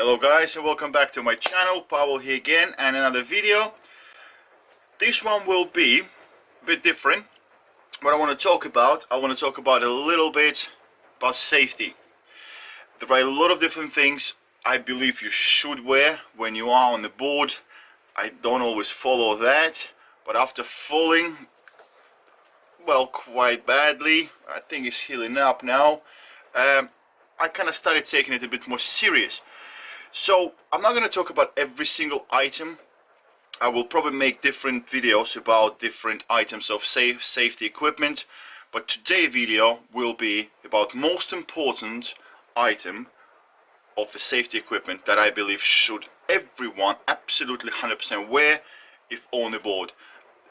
Hello guys, and welcome back to my channel. Pavel here again, and another video. This one will be a bit different. What I want to talk about, a little bit about safety. There are a lot of different things I believe you should wear when you are on the board. I don't always follow that, but after falling, well, quite badly, I think it's healing up now, I kind of started taking it a bit more serious. So I'm not going to talk about every single item. I will probably make different videos about different items of safety equipment, but today's video will be about most important item of the safety equipment that I believe should everyone absolutely 100% wear if on a board.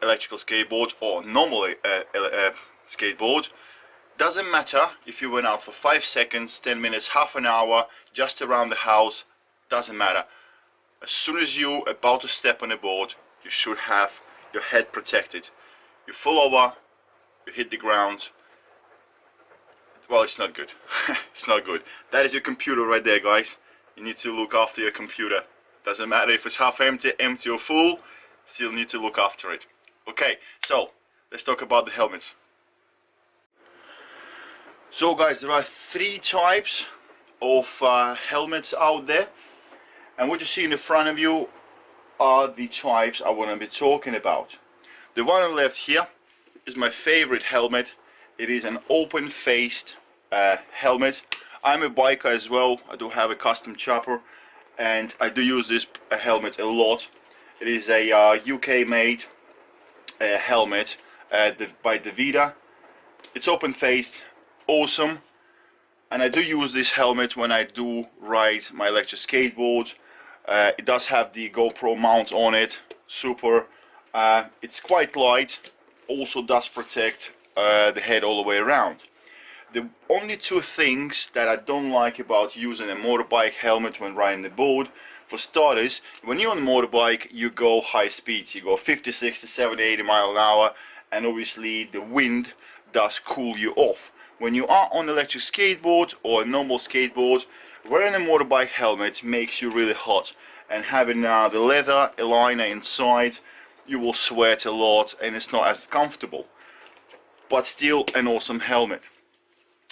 Electrical skateboard or normal skateboard. Doesn't matter if you went out for 5 seconds, 10 minutes, half an hour, just around the house. Doesn't matter. As soon as you're about to step on a board, you should have your head protected. You fall over, you hit the ground. Well, it's not good. It's not good. That is your computer right there, guys. You need to look after your computer. Doesn't matter if it's half empty, empty or full, still need to look after it. Okay, so let's talk about the helmets. So guys, there are 3 types of helmets out there. And what you see in the front of you are the types I want to be talking about. The one on the left here is my favorite helmet. It is an open-faced helmet. I'm a biker as well. I do have a custom chopper, and I do use this helmet a lot. It is a UK-made helmet by Davida. It's open-faced, awesome, and I do use this helmet when I do ride my electric skateboard. It does have the GoPro mount on it, super. It's quite light, also does protect the head all the way around. The only 2 things that I don't like about using a motorbike helmet when riding the board, for starters, when you're on a motorbike you go high speeds, you go 50, 60, 70, 80 miles an hour, and obviously the wind does cool you off. When you are on an electric skateboard or a normal skateboard, wearing a motorbike helmet makes you really hot, and having the leather liner inside, you will sweat a lot and it's not as comfortable, but still an awesome helmet.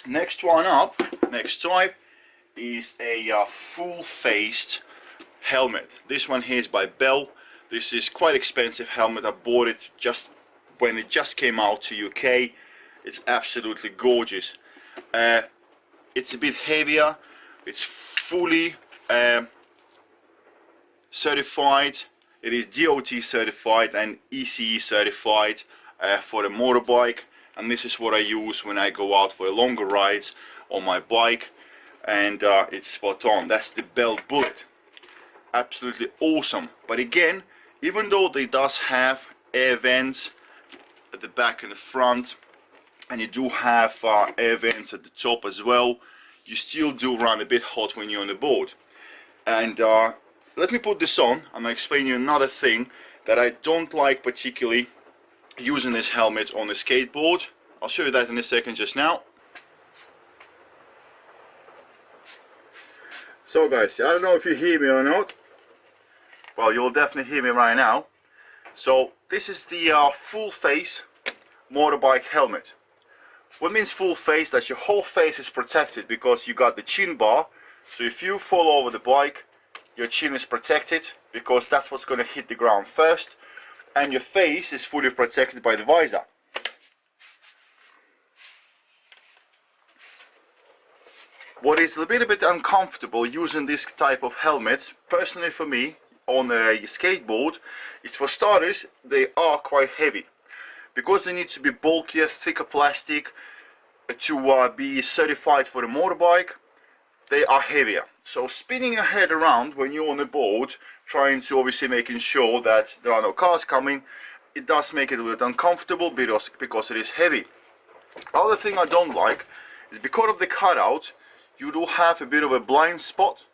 Next one up, next type, is a full-faced helmet. This one here is by Bell. This is quite expensive helmet. I bought it just when it just came out to UK. It's absolutely gorgeous. It's a bit heavier. It's fully certified. It is DOT certified and ECE certified for the motorbike, and this is what I use when I go out for longer rides on my bike, and it's spot on. That's the Bell Bullet. Absolutely awesome. But again, even though it does have air vents at the back and the front, and you do have air vents at the top as well, you still do run a bit hot when you're on the board. And let me put this on. I'm going to explain you another thing that I don't like particularly using this helmet on a skateboard. I'll show you that in a second. Just now. So guys, I don't know if you hear me or not. Well, you'll definitely hear me right now. So this is the full face motorbike helmet. What means full face? That your whole face is protected because you got the chin bar. So if you fall over the bike, your chin is protected because that's what's going to hit the ground first, and your face is fully protected by the visor. What is a little bit uncomfortable using this type of helmets, personally for me, on a skateboard, is, for starters, they are quite heavy. Because they need to be bulkier, thicker plastic to be certified for the motorbike, they are heavier. So spinning your head around when you're on a board, trying to obviously making sure that there are no cars coming, it does make it a little uncomfortable because it is heavy. Other thing I don't like is because of the cutout, you do have a bit of a blind spot.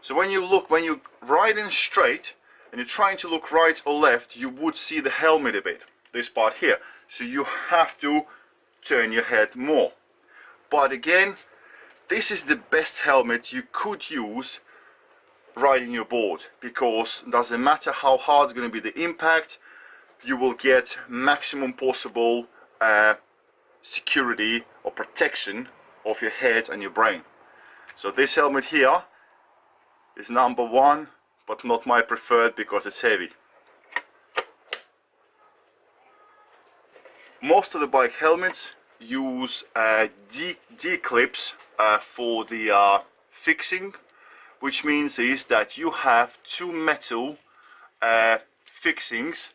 So when you're riding straight and you're trying to look right or left, you would see the helmet a bit, this part here. So you have to turn your head more. But again, this is the best helmet you could use riding your board, because it doesn't matter how hard is going to be the impact, you will get maximum possible security or protection of your head and your brain. So this helmet here is number one, but not my preferred because it's heavy. Most of the bike helmets use D-clips for the fixing, which means is that you have two metal fixings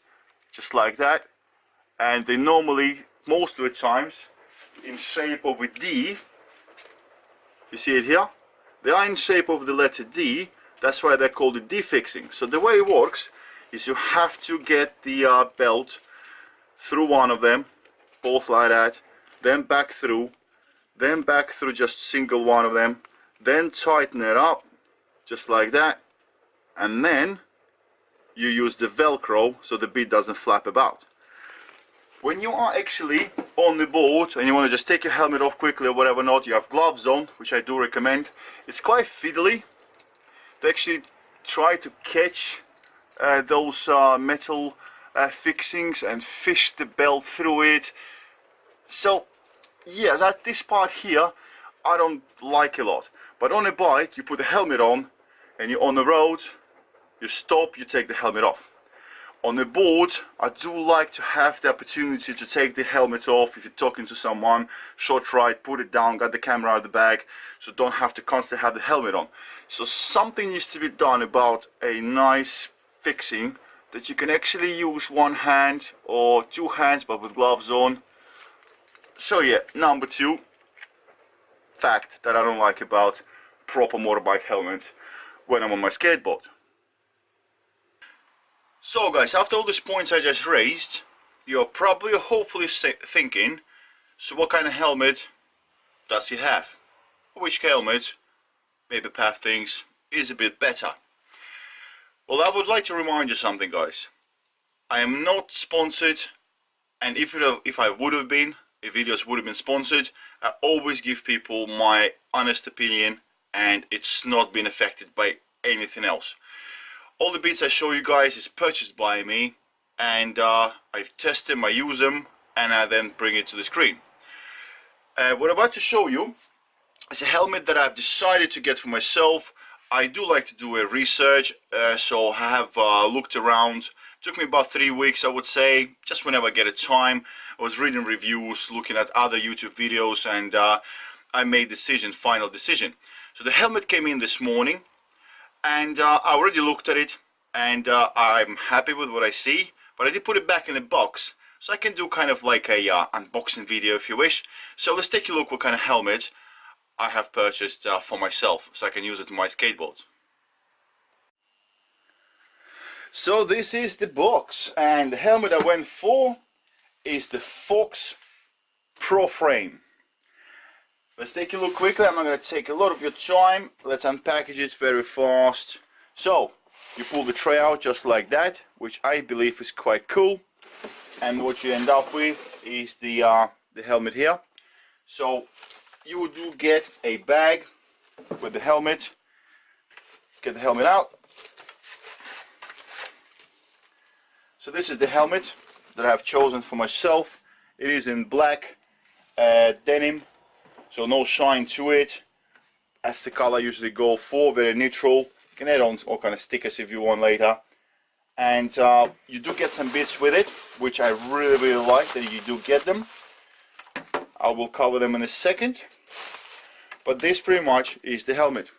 just like that, and they normally, most of the times, in shape of a D. You see it here? They are in shape of the letter D. That's why they're called the D fixing. So the way it works is you have to get the belt through one of them, both like that, then back through just single one of them, then tighten it up just like that, and then you use the Velcro so the bit doesn't flap about. When you are actually on the board and you want to just take your helmet off quickly or whatever not, you have gloves on, which I do recommend. It's quite fiddly to actually try to catch those metal fixings and fish the belt through it. So yeah, this part here I don't like a lot. But on a bike you put the helmet on and you're on the road, you stop, you take the helmet off. On the board, I do like to have the opportunity to take the helmet off if you're talking to someone, short ride, put it down, got the camera out of the bag, so don't have to constantly have the helmet on. So something needs to be done about a nice fixing that you can actually use one hand or two hands but with gloves on. So yeah, number two fact that I don't like about proper motorbike helmets when I'm on my skateboard. So guys, after all these points I just raised, you're probably hopefully thinking, so what kind of helmet does he have? Which helmet, maybe Path thinks, is a bit better? Well, I would like to remind you something, guys. I am not sponsored, and if I would have been, if videos would have been sponsored, I always give people my honest opinion, and it's not been affected by anything else. All the bits I show you guys is purchased by me, and I test them, I use them, and I then bring it to the screen. What I'm about to show you is a helmet that I've decided to get for myself. I do like to do a research, so I have looked around. It took me about 3 weeks, I would say, just whenever I get a time. I was reading reviews, looking at other YouTube videos, and I made final decision. So the helmet came in this morning, and I already looked at it, and I'm happy with what I see, but I did put it back in the box so I can do kind of like a unboxing video if you wish. So let's take a look what kind of helmet I have purchased for myself so I can use it on my skateboard. So this is the box, and the helmet I went for is the Fox Pro Frame. Let's take a look quickly. I'm not going to take a lot of your time. Let's unpackage it very fast. So you pull the tray out just like that, which I believe is quite cool. And what you end up with is the helmet here. So you do get a bag with the helmet. Let's get the helmet out. So this is the helmet that I've chosen for myself. It is in black denim. So no shine to it. That's the color I usually go for, very neutral. You can add on all kind of stickers if you want later. And you do get some bits with it, which I really like that you do get them. I will cover them in a second. But this pretty much is the helmet.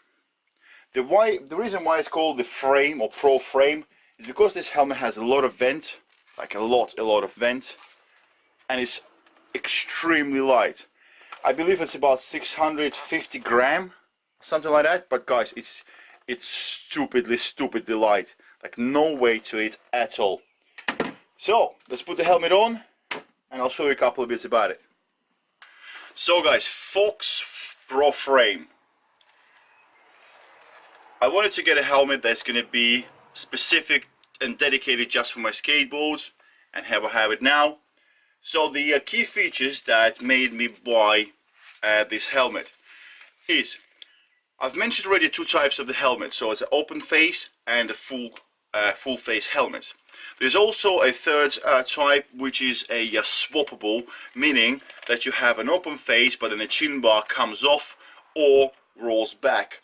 The reason why it's called the frame or Pro Frame is because this helmet has a lot of vent, like a lot of vent, and it's extremely light. I believe it's about 650 gram, something like that. But guys, it's stupidly light. Like no weight to it at all. So let's put the helmet on, and I'll show you a couple of bits about it. So guys, Fox Pro Frame. I wanted to get a helmet that's going to be specific and dedicated just for my skateboards, and I have it now. So the key features that made me buy this helmet is I've mentioned already two types of the helmet, so it's an open face and a full face helmet. There's also a third type, which is a swappable, meaning that you have an open face but then the chin bar comes off or rolls back.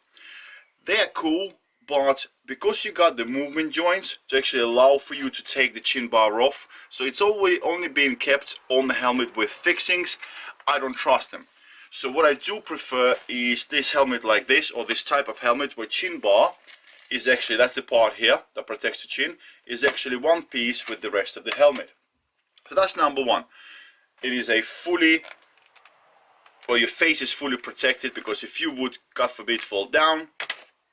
They're cool, but because you got the movement joints to actually allow for you to take the chin bar off, so it's always only being kept on the helmet with fixings, I don't trust them. So what I do prefer is this helmet like this, or this type of helmet where chin bar is actually, that's the part here that protects the chin, is actually one piece with the rest of the helmet. So that's number one. It is a fully, or your face is fully protected, because if you would, God forbid, fall down,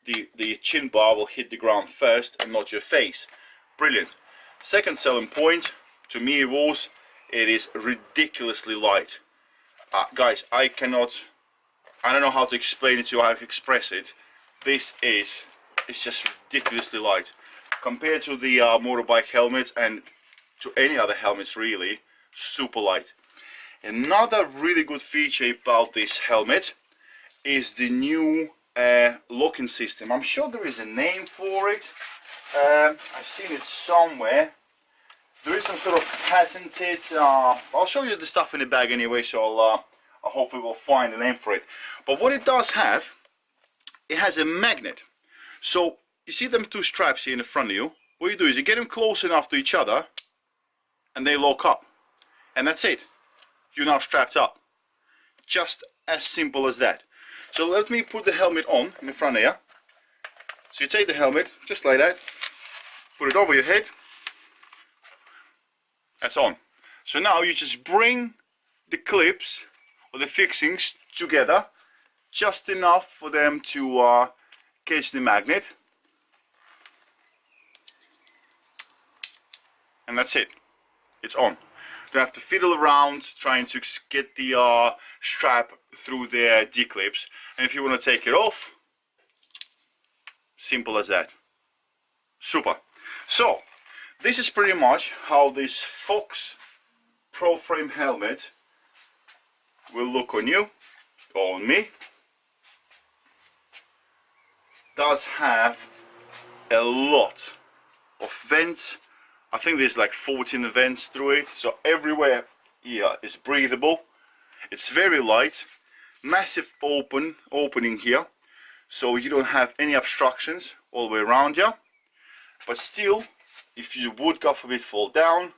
the chin bar will hit the ground first and not your face. Brilliant. Second selling point, to me it is ridiculously light. Guys, I don't know how to explain it to you, how to express it. It's just ridiculously light. Compared to the motorbike helmets and to any other helmets really, super light. Another really good feature about this helmet is the new locking system. I'm sure there is a name for it. I've seen it somewhere. There is some sort of patented, I'll show you the stuff in the bag anyway, so I hopefully will find a name for it. But what it does have, it has a magnet. So you see them two straps here in the front of you. What you do is you get them close enough to each other and they lock up. And that's it. You're now strapped up. Just as simple as that. So let me put the helmet on in the front here. So you take the helmet, just like that, put it over your head. That's on. So now you just bring the clips or the fixings together just enough for them to catch the magnet, and that's it. It's on. You don't have to fiddle around trying to get the strap through the D-clips, and if you want to take it off, simple as that. Super. So this is pretty much how this Fox Pro Frame helmet will look on you, or on me. Does have a lot of vents. I think there's like 14 vents through it, so everywhere here is breathable. It's very light, massive opening here, so you don't have any obstructions all the way around you. But still, if you would, God forbid, fall down,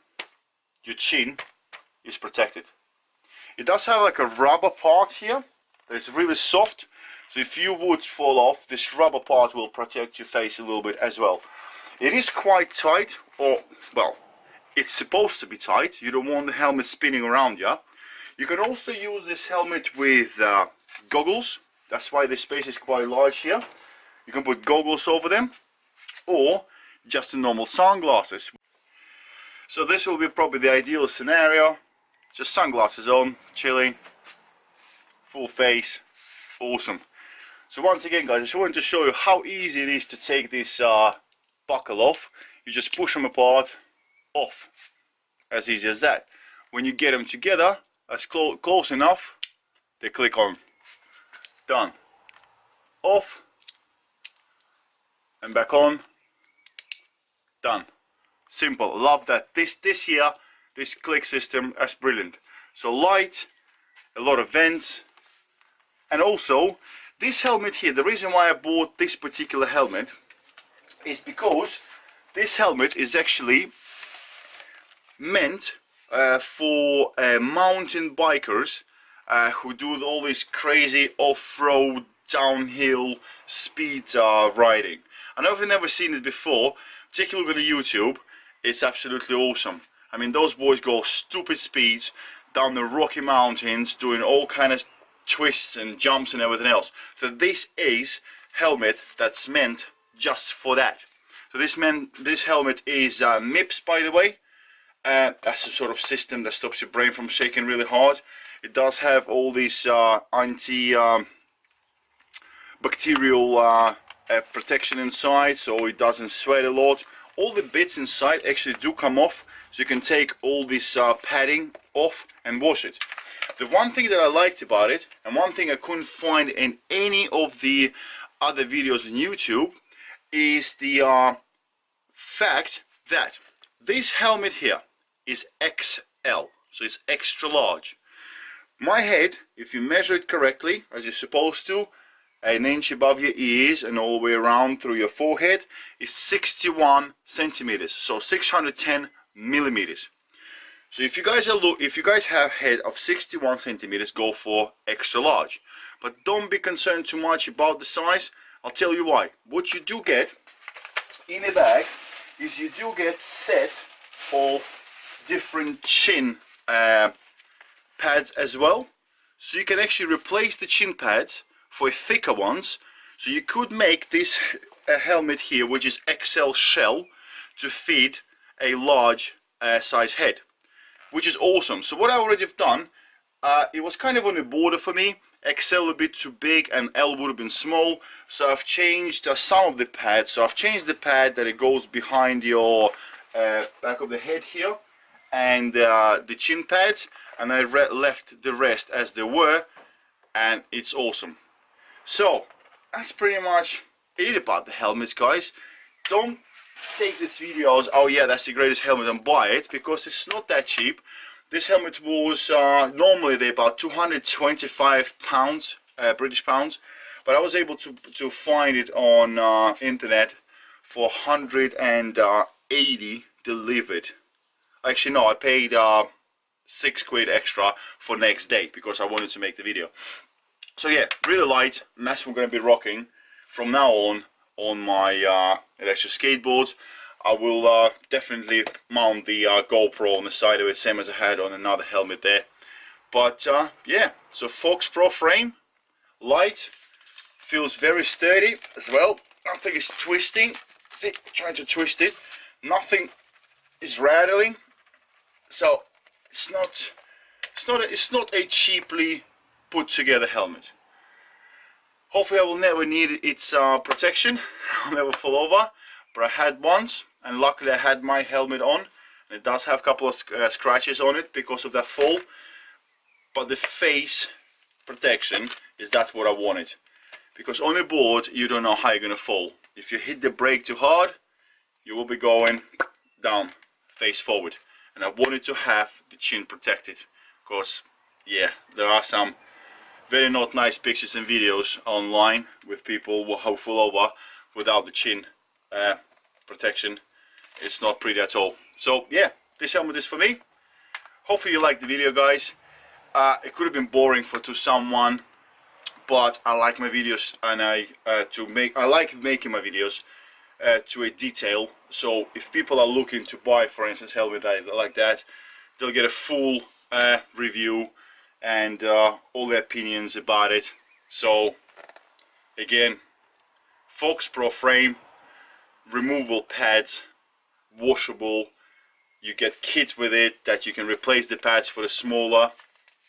your chin is protected. It does have like a rubber part here that is really soft, so if you would fall off, this rubber part will protect your face a little bit as well. It is quite tight, or well, it's supposed to be tight. You don't want the helmet spinning around you. You can also use this helmet with goggles. That's why this space is quite large here. You can put goggles over them, or just the normal sunglasses. So this will be probably the ideal scenario. Just sunglasses on, chilling, full face, awesome. So once again guys, I just wanted to show you how easy it is to take this buckle off. You just push them apart, off, as easy as that. When you get them together, as close enough, they click on, done, off, and back on, done. Simple. Love that. This here, this click system, that's brilliant. So light, a lot of vents, and also this helmet here, the reason why I bought this particular helmet is because this helmet is actually meant for mountain bikers who do all this crazy off-road, downhill, speed riding. I know if you've never seen it before, take a look at the YouTube. It's absolutely awesome. I mean, those boys go stupid speeds down the Rocky Mountains, doing all kind of twists and jumps and everything else. So this is helmet that's meant just for that. So this helmet is MIPS, by the way. That's a sort of system that stops your brain from shaking really hard. It does have all these anti-bacterial protection inside, so it doesn't sweat a lot. All the bits inside actually do come off, so you can take all this padding off and wash it. The one thing that I liked about it, and one thing I couldn't find in any of the other videos on YouTube, is the fact that this helmet here is XL, so it's extra large. My head, if you measure it correctly, as you're supposed to, an inch above your ears and all the way around through your forehead, is 61 centimeters, so 610 millimeters. So if you guys have head of 61 centimeters, go for extra large. But don't be concerned too much about the size. I'll tell you why. What you do get in a bag is you do get set of different chin pads as well. So you can actually replace the chin pads for thicker ones. So you could make this helmet here, which is XL shell, to fit a large size head, which is awesome. So what I already have done, it was kind of on the border for me. XL a bit too big and L would have been small, so I've changed some of the pads. So I've changed the pad that it goes behind your back of the head here, and the chin pads, and I left the rest as they were, and it's awesome. So that's pretty much it about the helmets, guys. Don't take this video as, oh yeah, that's the greatest helmet, and buy it, because it's not that cheap. This helmet was normally they're about 225 pounds, British pounds, but I was able to find it on internet for 180 delivered. Actually no, I paid £6 extra for next day because I wanted to make the video. So yeah, really light, and that's what I'm going to be rocking from now on my electric skateboards. I will definitely mount the GoPro on the side of it, same as I had on another helmet there. But yeah, so Fox Pro frame, light, feels very sturdy as well. Nothing is twisting. See, trying to twist it. Nothing is rattling. So it's not a cheaply put together helmet. Hopefully I will never need its protection. I'll never fall over. But I had once, and luckily I had my helmet on. And it does have a couple of scratches on it because of that fall. But the face protection is that's what I wanted. Because on a board you don't know how you're going to fall. If you hit the brake too hard, you will be going down, face forward. And I wanted to have the chin protected. Because, yeah, there are some very not nice pictures and videos online with people who fall over without the chin protection. It's not pretty at all. So yeah, this helmet is for me. Hopefully you liked the video, guys. It could have been boring to someone, but I like my videos, and I like making my videos to a detail. So if people are looking to buy, for instance, helmet like that, they'll get a full review and all the opinions about it. So again, Fox Pro frame, removable pads, washable. You get kit with it that you can replace the pads for the smaller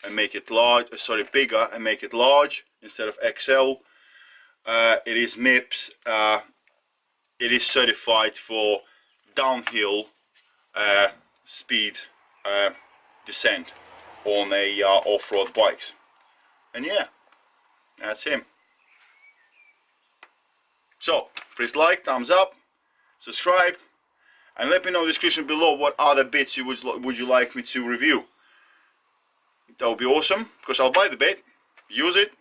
and make it large, bigger and make it large instead of XL. It is MIPS. It is certified for downhill speed descent on a off-road bikes. And yeah, that's him. So please like, thumbs up, subscribe, and let me know in the description below what other bits you would you like me to review. That would be awesome, because I'll buy the bit, use it,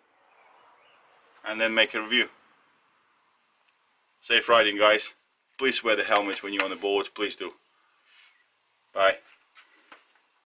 and then make a review. Safe riding, guys. Please wear the helmet when you're on the board, please do.